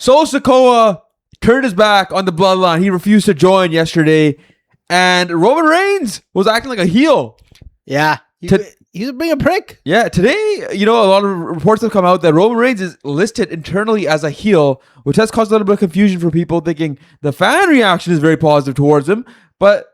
So Sikoa turned his back on the Bloodline. He refused to join yesterday. And Roman Reigns was acting like a heel. Yeah. He's being a prick. Yeah, today, a lot of reports have come out that Roman Reigns is listed internally as a heel, which has caused a little bit of confusion for people thinking the fan reaction is very positive towards him. But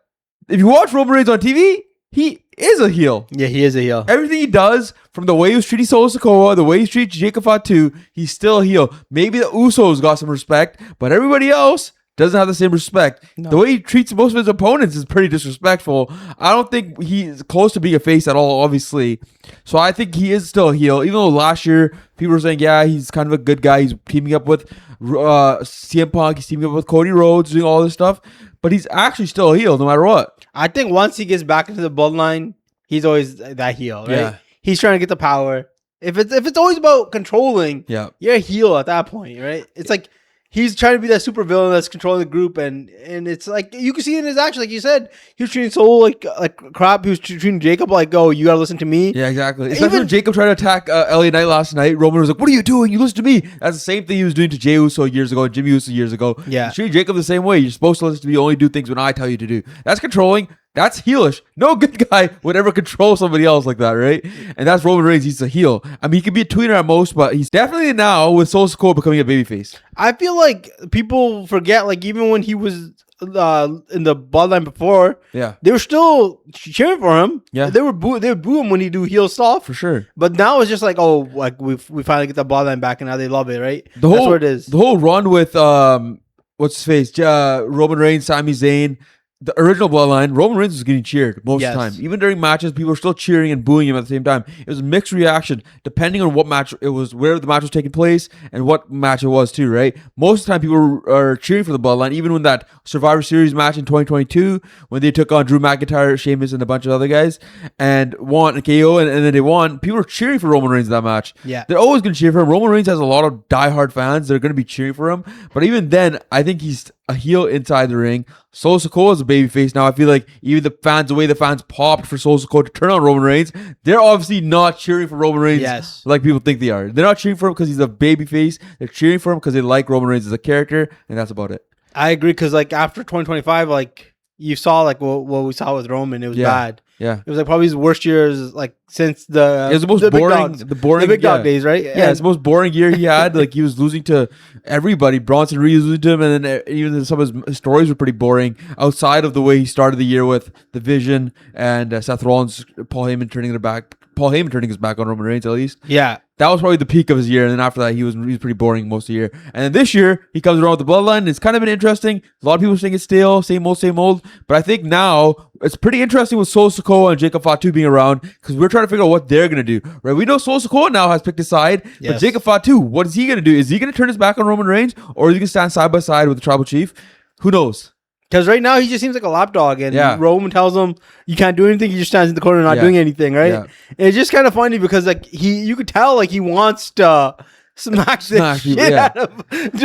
if you watch Roman Reigns on TV, he is a heel. Yeah, he is a heel. Everything he does, from the way he was treating Solo Sikoa, the way he treats Jacob Fatu, he's still a heel. Maybe the Usos got some respect, but everybody else doesn't have the same respect. No. The way he treats most of his opponents is pretty disrespectful. I don't think he's close to being a face at all, obviously. So I think he is still a heel. Even though last year, people were saying, yeah, he's kind of a good guy. He's teaming up with CM Punk. He's teaming up with Cody Rhodes, doing all this stuff. But he's actually still a heel, no matter what. I think once he gets back into the Bloodline, he's always that heel, right? Yeah. He's trying to get the power. If it's always about controlling, you're a heel at that point, right? It's like he's trying to be that super villain that's controlling the group, and it's like you can see it in his action, like you said, he was treating Solo like crap. He was treating Jacob like, oh, you gotta listen to me. Yeah, exactly. Especially when Jacob tried to attack LA Knight last night. Roman was like, "What are you doing? You listen to me." That's the same thing he was doing to Jey Uso years ago and Jimmy Uso years ago. Yeah, treating Jacob the same way. You're supposed to listen to me. Only do things when I tell you to do. That's controlling. That's heelish. No good guy would ever control somebody else like that, right? And that's Roman Reigns. He's a heel. I mean, he could be a tweener at most, but he's definitely now with Solo Sikoa becoming a babyface. I feel like people forget, like even when he was in the Bloodline before, they were still cheering for him. Yeah, they would boo him when he do heel stuff for sure. But now it's just like, oh, like we finally get the Bloodline back, and now they love it, right? That's what it is. The whole run with what's his face, Roman Reigns, Sami Zayn. The original Bloodline, Roman Reigns was getting cheered most of the time. Even during matches, people were still cheering and booing him at the same time. It was a mixed reaction depending on what match it was, where the match was taking place, and what match it was too, right? Most of the time, people are cheering for the Bloodline. Even when that Survivor Series match in 2022, when they took on Drew McIntyre, Sheamus, and a bunch of other guys, and won KO, and then they won, people were cheering for Roman Reigns in that match. Yeah. They're always going to cheer for him. Roman Reigns has a lot of diehard fans that are going to be cheering for him. But even then, I think he's a heel inside the ring. Solo Sikoa is a babyface now. I feel like even the way the fans popped for Solo Sikoa to turn on Roman Reigns, they're obviously not cheering for Roman Reigns like people think they are. They're not cheering for him because he's a babyface. They're cheering for him because they like Roman Reigns as a character, and that's about it. I agree, because like after 2025, like you saw like what we saw with Roman, it was bad. Yeah, it was like probably his worst years, like since it was the most boring, the big dog days, right? Yeah, it's the most boring year he had. Like he was losing to everybody. Bronson Reed was losing to him, and then even some of his stories were pretty boring. Outside of the way he started the year with the Vision and Seth Rollins, Paul Heyman turning his back on Roman Reigns at least. Yeah. That was probably the peak of his year, and then after that, he was pretty boring most of the year. And then this year, he comes around with the Bloodline, and it's kind of been interesting. A lot of people think it's stale, same old. But I think now, it's pretty interesting with Solo Sikoa and Jacob Fatu being around, because we're trying to figure out what they're going to do. Right? We know Solo Sikoa now has picked a side, but Jacob Fatu, what is he going to do? Is he going to turn his back on Roman Reigns, or is he going to stand side by side with the Tribal Chief? Who knows? Because right now he just seems like a lapdog, and Roman tells him you can't do anything. He just stands in the corner not doing anything, right? Yeah. And it's just kind of funny because like you could tell like he wants to smash the shit out of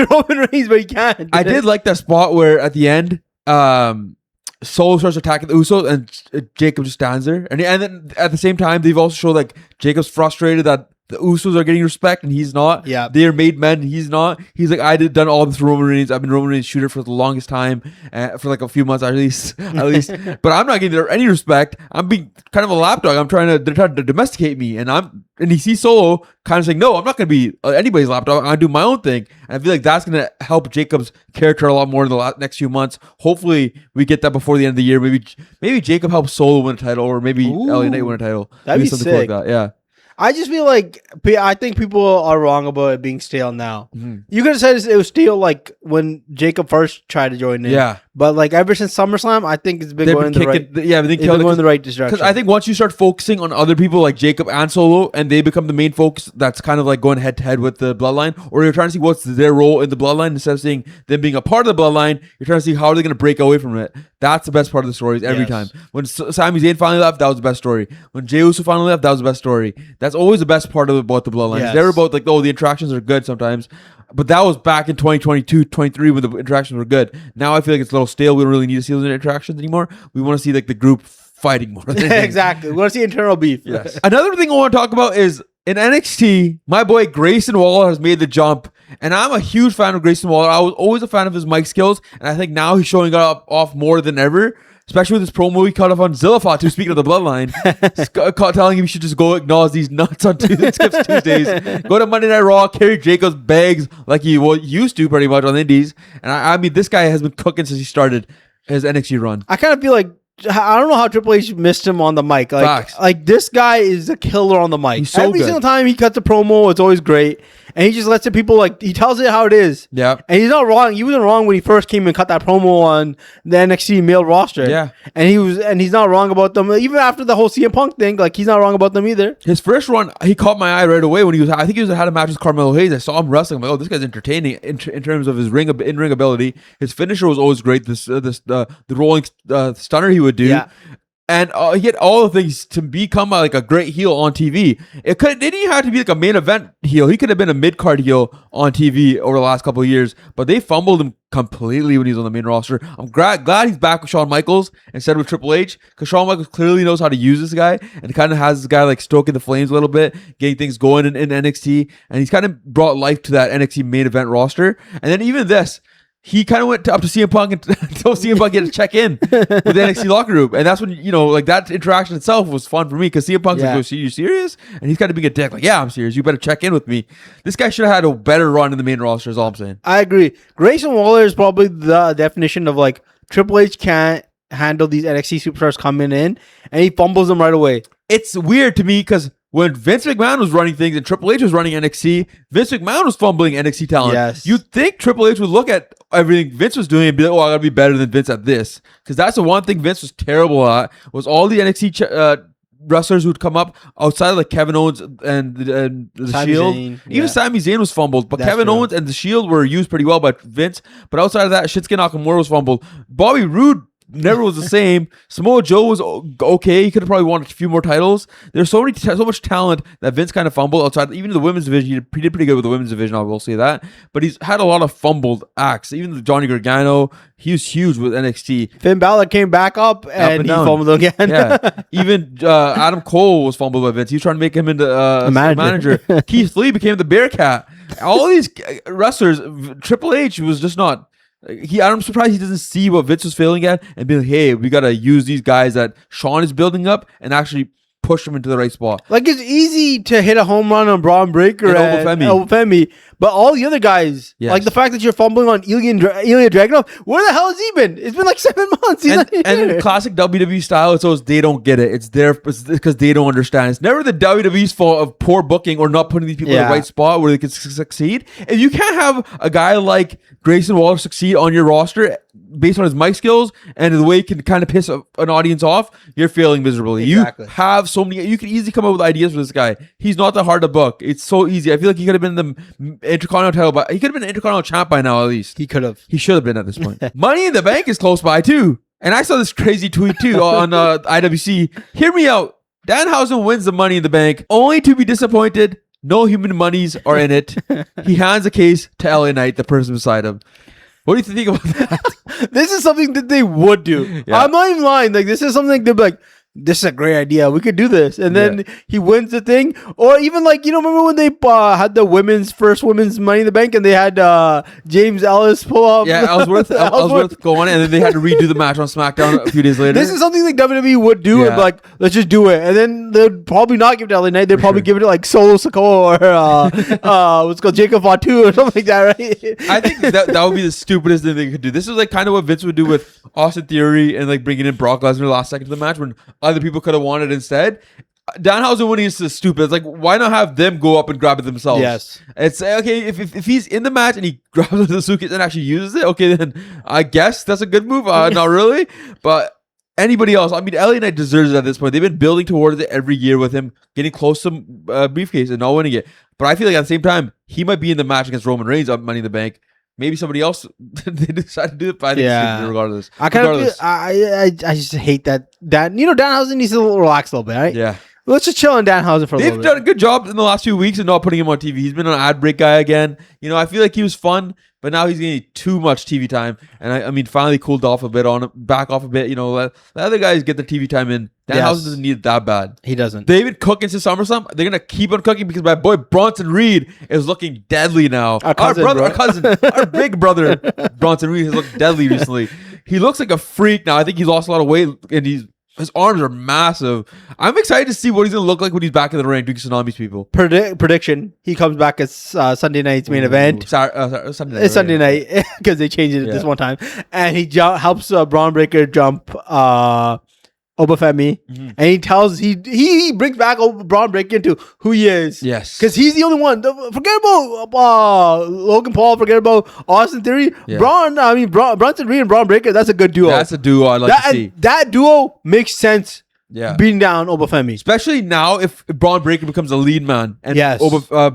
Roman Reigns, but he can't. I did like that spot where at the end, Solo starts attacking the Usos, and Jacob just stands there, and then at the same time they've also showed like Jacob's frustrated that the Usos are getting respect and he's not. Yeah. They're made men. He's not. He's like, done all this for Roman Reigns. I've been Roman Reigns' shooter for the longest time, for like a few months at least. But I'm not getting any respect. I'm being kind of a lapdog. They're trying to domesticate me. And he sees Solo kind of saying, no, I'm not going to be anybody's lapdog. I'm going to do my own thing. And I feel like that's going to help Jacob's character a lot more in the next few months. Hopefully we get that before the end of the year. Maybe Jacob helps Solo win a title, or maybe LA Knight win a title. That'd be something sick. Cool like that. Yeah. I just feel like I think people are wrong about it being stale now. Mm-hmm. You could have said it was stale like when Jacob first tried to join in. Yeah. But like ever since SummerSlam, I think it's been going in the right. Going in the right direction. Because I think once you start focusing on other people like Jacob and Solo, and they become the main focus, that's kind of like going head to head with the Bloodline, or you're trying to see what's their role in the Bloodline instead of seeing them being a part of the Bloodline. You're trying to see how are they going to break away from it. That's the best part of the stories every time. When Sami Zayn finally left, that was the best story. When Jey Uso finally left, that was the best story. That's always the best part about the Bloodline. It's never about like, oh, the interactions are good sometimes. But that was back in 2022, 23 when the interactions were good. Now I feel like it's a little stale. We don't really need to see those interactions anymore. We want to see like the group fighting more. Exactly. We want to see internal beef. Yes. Another thing I want to talk about is in NXT, my boy Grayson Waller has made the jump And I'm a huge fan of Grayson Waller. I was always a fan of his mic skills, and I think now he's showing off more than ever. Especially with this promo he cut off on Zillafat, too, speaking of the Bloodline. Telling him he should just go acknowledge these nuts on Skips Tuesdays. Go to Monday Night Raw, carry Jacob's bags like he used to pretty much on the Indies. And I mean, this guy has been cooking since he started his NXT run. I kind of feel like, I don't know how Triple H missed him on the mic. Like this guy is a killer on the mic. He's so Every good. single time he cuts a promo, it's always great. And he just lets the people, like, he tells it how it is. Yeah. And he's not wrong. He wasn't wrong when he first came and cut that promo on the NXT male roster. Yeah. And he's not wrong about them. Even after the whole CM Punk thing, like, he's not wrong about them either. His first run, he caught my eye right away when I think he had a match with Carmelo Hayes. I saw him wrestling. I'm like, oh, this guy's entertaining in terms of his in-ring ability. His finisher was always great. The rolling stunner he would do. Yeah. And he had all the things to become like a great heel on TV. It didn't even have to be like a main event heel. He could have been a mid-card heel on TV over the last couple of years. But they fumbled him completely when he was on the main roster. I'm glad he's back with Shawn Michaels instead of Triple H, because Shawn Michaels clearly knows how to use this guy and kind of has this guy like stoking the flames a little bit, getting things going in NXT. And he's kind of brought life to that NXT main event roster. And then even this, he kind of went up to CM Punk and told CM Punk to check in with the NXT locker room. And that's when, like that interaction itself was fun for me, because CM Punk's like, "Are you serious?" And he's kind of being a dick, like, "Yeah, I'm serious. You better check in with me." This guy should have had a better run in the main roster, is all I'm saying. I agree. Grayson Waller is probably the definition of like Triple H can't handle these NXT superstars coming in, and he fumbles them right away. It's weird to me because when Vince McMahon was running things and Triple H was running NXT, Vince McMahon was fumbling NXT talent. Yes. You'd think Triple H would look at everything Vince was doing and be like, "Oh, I gotta be better than Vince at this." Because that's the one thing Vince was terrible at, was all the NXT wrestlers who'd come up outside of like Kevin Owens and the Shield. Even Sami Zayn was fumbled, but Kevin Owens and the Shield were used pretty well by Vince. But outside of that, Shinsuke Nakamura was fumbled. Bobby Roode never was the same. Samoa Joe was okay. He could have probably won a few more titles. There's so much talent that Vince kind of fumbled outside. Even the women's division, he did pretty good with the women's division, I will say that. But he's had a lot of fumbled acts. Even the Johnny Gargano, he was huge with NXT. Finn Balor came back up and he fumbled again. Yeah. Even Adam Cole was fumbled by Vince. He was trying to make him into a manager. Keith Lee became the Bearcat. All these wrestlers, Triple H was just not. I'm surprised he doesn't see what Vince was failing at and be like, "Hey, we gotta use these guys that Sean is building up and actually push them into the right spot." Like, it's easy to hit a home run on Braun Breaker and Obafemi, but all the other guys, like the fact that you're fumbling on Ilya Dragunov, where the hell has he been? It's been like 7 months. And in classic WWE style, it's always they don't get it. It's because they don't understand. It's never the WWE's fault of poor booking or not putting these people in the right spot where they can succeed. If you can't have a guy like Grayson Waller succeed on your roster based on his mic skills and the way he can kind of piss an audience off, you're failing miserably. Exactly. You have so many. You could easily come up with ideas for this guy. He's not that hard to book. It's so easy. I feel like he could have been the Intercontinental title, but he could have been an Intercontinental champ by now at least. He could have. He should have been at this point. Money in the Bank is close by too. And I saw this crazy tweet too on IWC. Hear me out. Danhausen wins the Money in the Bank, only to be disappointed. No human monies are in it. He hands the case to LA Knight, the person beside him. What do you think about that? This is something that they would do. Yeah. I'm not even lying. Like, this is something they'd be like, "This is a great idea. We could do this." And then he wins the thing. Or even like, remember when they had the first women's Money in the Bank and they had James Ellis pull up? Yeah, Ellsworth go on, and then they had to redo the match on SmackDown a few days later. This is something like WWE would do. And like, let's just do it. And then they'd probably not give it to LA Knight. They'd probably give it to like Solo Sikoa or what's called Jacob Fatu or something like that, right? I think that would be the stupidest thing they could do. This is like kind of what Vince would do with Austin Theory and like bringing in Brock Lesnar last second of the match when other people could have won it instead. Danhausen winning is just stupid. It's like, why not have them go up and grab it themselves? Yes. It's okay if he's in the match and he grabs the suitcase and actually uses it. Okay, then I guess that's a good move. Not really, but anybody else. I mean, LA Knight deserves it at this point. They've been building towards it every year with him getting close to briefcase and not winning it. But I feel like at the same time, he might be in the match against Roman Reigns on Money in the Bank. Maybe somebody else they decide to do it, but I think it's regardless. I kind of I just hate that Danhausen needs to relax a little bit, right? Yeah. Let's just chill on Danhausen for a little bit. They've done a good job in the last few weeks of not putting him on TV. He's been an ad break guy again. I feel like he was fun but now he's getting too much TV time. And I mean, finally cooled off a bit back off a bit. You know, let other guys get the TV time in. Danhausen doesn't need it that bad. He doesn't. They've been cooking since SummerSlam. They're gonna keep on cooking because my boy Bronson Reed is looking deadly now. Our cousin, our big brother Bronson Reed has looked deadly recently. He looks like a freak now. I think he's lost a lot of weight, and his arms are massive. I'm excited to see what he's gonna look like when he's back in the ring doing tsunamis, people. Prediction: he comes back as Sunday night's main event. Sunday night. It's Sunday night because they changed it this one time, and he helps Braun Breaker jump Obafemi, and he brings back Braun Breaker into who he is. Yes, because he's the only one. Forget about Logan Paul. Forget about Austin Theory. Yeah. Bronson Reed and Braun Breaker. That's a good duo. That's a duo I like to see. That duo makes sense. Yeah, beating down Obafemi, especially now if Braun Breaker becomes a lead man and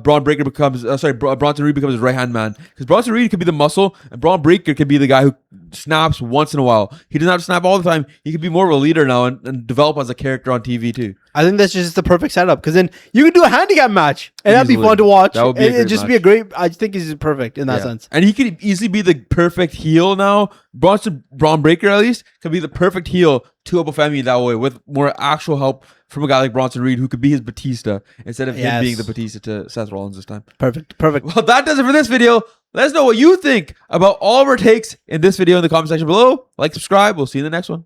Braun Breaker becomes Bronson Reed becomes his right hand man, because Bronson Reed could be the muscle and Braun Breaker could be the guy who snaps once in a while. He doesn't have to snap all the time. He could be more of a leader now and develop as a character on TV too. I think that's just the perfect setup, because then you can do a handicap match and that'd be fun to watch. That would be be a great. I think he's perfect in that sense. And he could easily be the perfect heel now. Braun Breaker at least could be the perfect heel to Obafemi that way, with more actual help from a guy like Bronson Reed, who could be his Batista instead of him being the Batista to Seth Rollins this time. Perfect. Well, that does it for this video. Let us know what you think about all of our takes in this video in the comment section below. Like, subscribe. We'll see you in the next one.